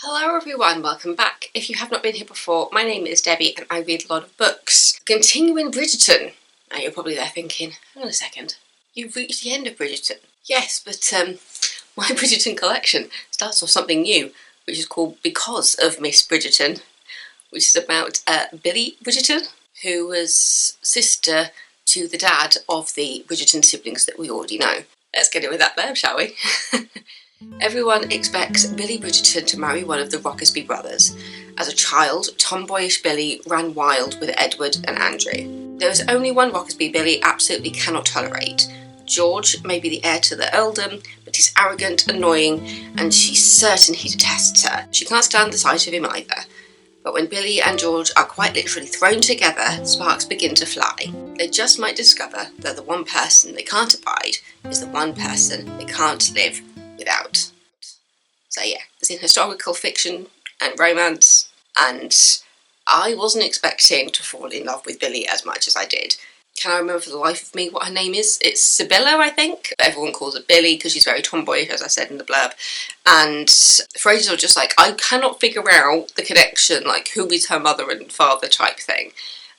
Hello everyone, welcome back. If you have not been here before, my name is Debbie and I read a lot of books. Continuing Bridgerton. Now you're probably there thinking, hang on a second, you've reached the end of Bridgerton. Yes, but my Bridgerton collection starts off something new, which is called Because of Miss Bridgerton, which is about Billy Bridgerton, who was sister to the dad of the Bridgerton siblings that we already know. Let's get in with that verb, shall we? Everyone expects Billy Bridgerton to marry one of the Rokesby brothers. As a child, tomboyish Billy ran wild with Edward and Andrew. There is only one Rokesby Billy absolutely cannot tolerate. George may be the heir to the earldom, but he's arrogant, annoying, and she's certain he detests her. She can't stand the sight of him either. But when Billy and George are quite literally thrown together, sparks begin to fly. They just might discover that the one person they can't abide is the one person they can't live without. So yeah, it's in historical fiction and romance, and I wasn't expecting to fall in love with Billy as much as I did. Can I remember for the life of me what her name is? It's Sibylla, I think. Everyone calls her Billy because she's very tomboyish, as I said in the blurb. And for ages I was just like, I cannot figure out the connection, like who is her mother and father type thing,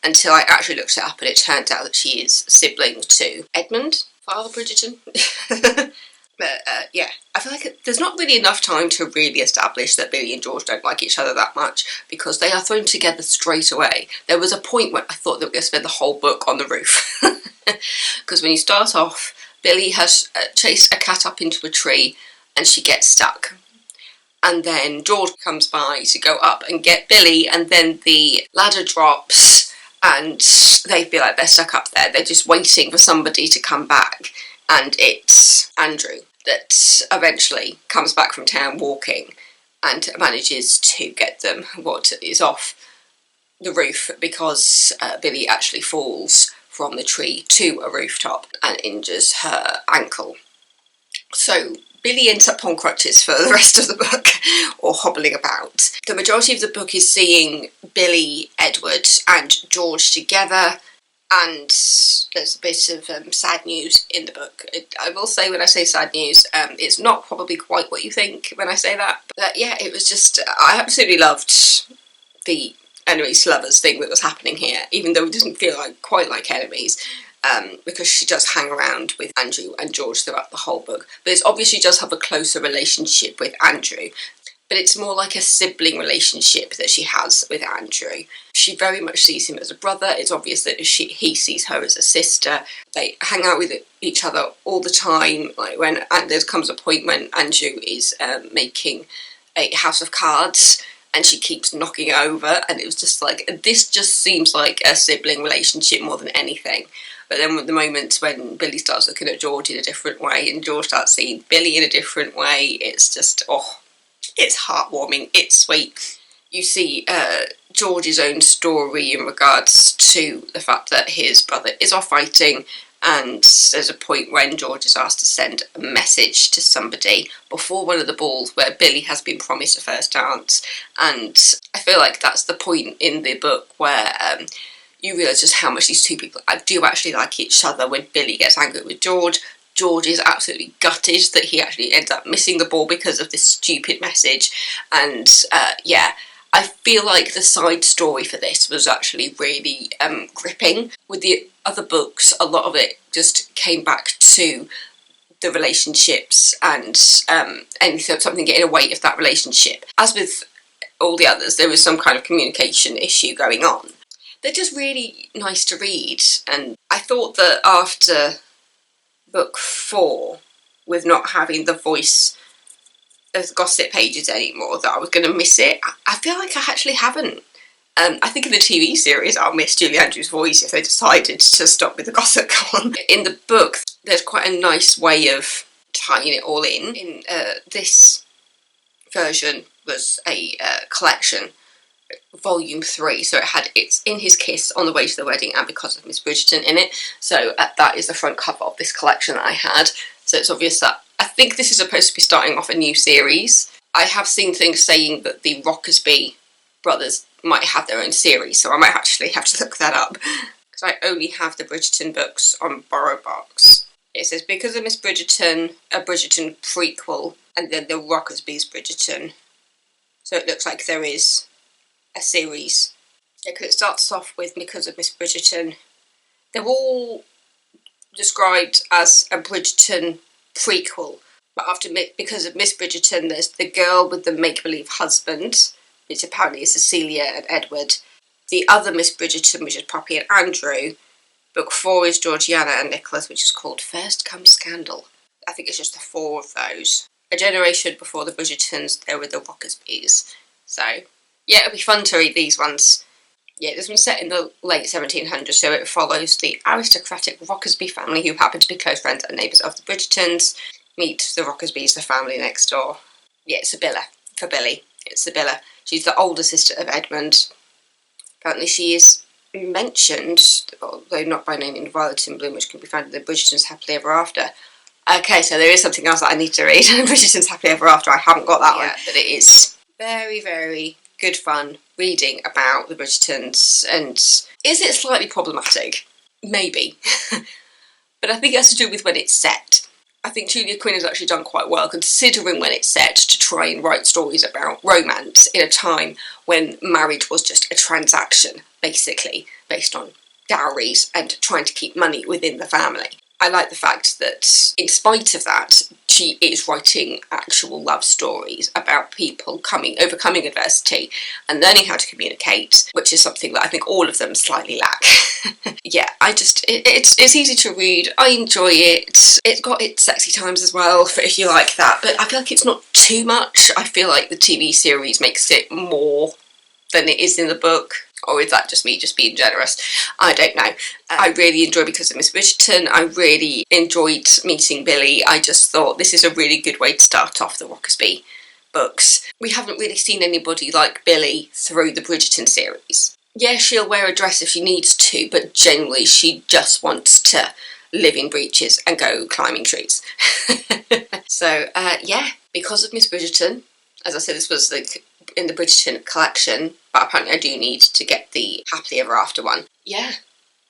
until I actually looked it up and it turned out that she is sibling to Edmund, Father Bridgerton. But yeah, I feel like there's not really enough time to really establish that Billy and George don't like each other that much, because they are thrown together straight away. There was a point when I thought they were going to spend the whole book on the roof. Because when you start off, Billy has chased a cat up into a tree and she gets stuck. And then George comes by to go up and get Billy, and then the ladder drops and they feel like they're stuck up there. They're just waiting for somebody to come back. And it's Andrew that eventually comes back from town walking and manages to get them what is off the roof, because Billy actually falls from the tree to a rooftop and injures her ankle. So Billy ends up on crutches for the rest of the book, or hobbling about. The majority of the book is seeing Billy, Edward and George together, and there's a bit of sad news in the book. I will say, when I say sad news, it's not probably quite what you think when I say that. But yeah, it was just, I absolutely loved the enemies to lovers thing that was happening here, even though it doesn't feel quite like enemies, because she does hang around with Andrew and George throughout the whole book. But it's obvious she does have a closer relationship with Andrew. But it's more like a sibling relationship that she has with Andrew. She very much sees him as a brother. It's obvious that he sees her as a sister. They hang out with each other all the time. Like there comes a point when Andrew is making a house of cards and she keeps knocking it over, and it was just like, this just seems like a sibling relationship more than anything. But then the moments when Billy starts looking at George in a different way and George starts seeing Billy in a different way, it's just, it's heartwarming, it's sweet. You see George's own story in regards to the fact that his brother is off fighting, and there's a point when George is asked to send a message to somebody before one of the balls where Billy has been promised a first dance, and I feel like that's the point in the book where you realise just how much these two people do actually like each other. When Billy gets angry with George, George is absolutely gutted that he actually ends up missing the ball because of this stupid message. And yeah, I feel like the side story for this was actually really gripping. With the other books, a lot of it just came back to the relationships and something getting away of that relationship. As with all the others, there was some kind of communication issue going on. They're just really nice to read, and I thought that after book 4, with not having the voice of gossip pages anymore, that I was going to miss it. I feel like I actually haven't. I think in the TV series I'll miss Julie Andrews' voice if they decided to stop with the gossip column. In the book, there's quite a nice way of tying it all in. This version was a collection, volume 3, so it had It's in His Kiss, On the Way to the Wedding, and Because of Miss Bridgerton in it. So that is the front cover of this collection that I had. So it's obvious that I think this is supposed to be starting off a new series. I have seen things saying that the Rokesby brothers might have their own series, so I might actually have to look that up, because I only have the Bridgerton books on Borrow Box. It says Because of Miss Bridgerton, a Bridgerton prequel, and then the Rokesby's Bridgerton So it looks like there is a series. Yeah, because it starts off with Because of Miss Bridgerton. They're all described as a Bridgerton prequel. But after Because of Miss Bridgerton, there's The Girl with the Make-Believe Husband, which apparently is Cecilia and Edward. The other Miss Bridgerton, which is Poppy and Andrew. Book 4 is Georgiana and Nicholas, which is called First Comes Scandal. I think it's just the 4 of those. A generation before the Bridgertons, there were the Rokesbys. So, yeah, it'll be fun to read these ones. Yeah, this one's set in the late 1700s, so it follows the aristocratic Rokesby family, who happen to be close friends and neighbours of the Bridgertons, meet the Rokesbys, the family next door. Yeah, it's Sibylla, for Billy. It's Sibylla. She's the older sister of Edmund. Apparently she is mentioned, although not by name, in Violet in Bloom, which can be found in the Bridgerton's Happily Ever After. Okay, so there is something else that I need to read. Bridgerton's Happily Ever After, I haven't got that yet, but it is very, very good fun reading about the Bridgertons. And is it slightly problematic? Maybe. But I think it has to do with when it's set. I think Julia Quinn has actually done quite well, considering when it's set, to try and write stories about romance in a time when marriage was just a transaction, basically, based on dowries and trying to keep money within the family. I like the fact that, in spite of that, she is writing actual love stories about people overcoming adversity and learning how to communicate, which is something that I think all of them slightly lack. Yeah, it's easy to read. I enjoy it. It's got its sexy times as well, if you like that, but I feel like it's not too much. I feel like the TV series makes it more than it is in the book. Or is that just me just being generous? I don't know. I really enjoy Because of Miss Bridgerton. I really enjoyed meeting Billy. I just thought this is a really good way to start off the Rokesby books. We haven't really seen anybody like Billy through the Bridgerton series. Yeah, she'll wear a dress if she needs to, but generally she just wants to live in breeches and go climbing trees. So, yeah, Because of Miss Bridgerton. As I said, this was in the Bridgerton collection, but apparently I do need to get the Happily Ever After one. Yeah,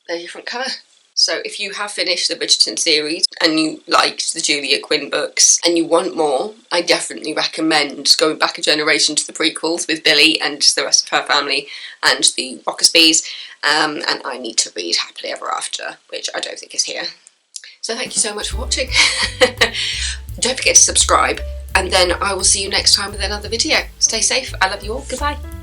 they're a different colour. So if you have finished the Bridgerton series and you liked the Julia Quinn books and you want more, I definitely recommend going back a generation to the prequels with Billy and the rest of her family and the Rokesbys, and I need to read Happily Ever After, which I don't think is here. So thank you so much for watching. Don't forget to subscribe, and then I will see you next time with another video. Stay safe. I love you all. Goodbye.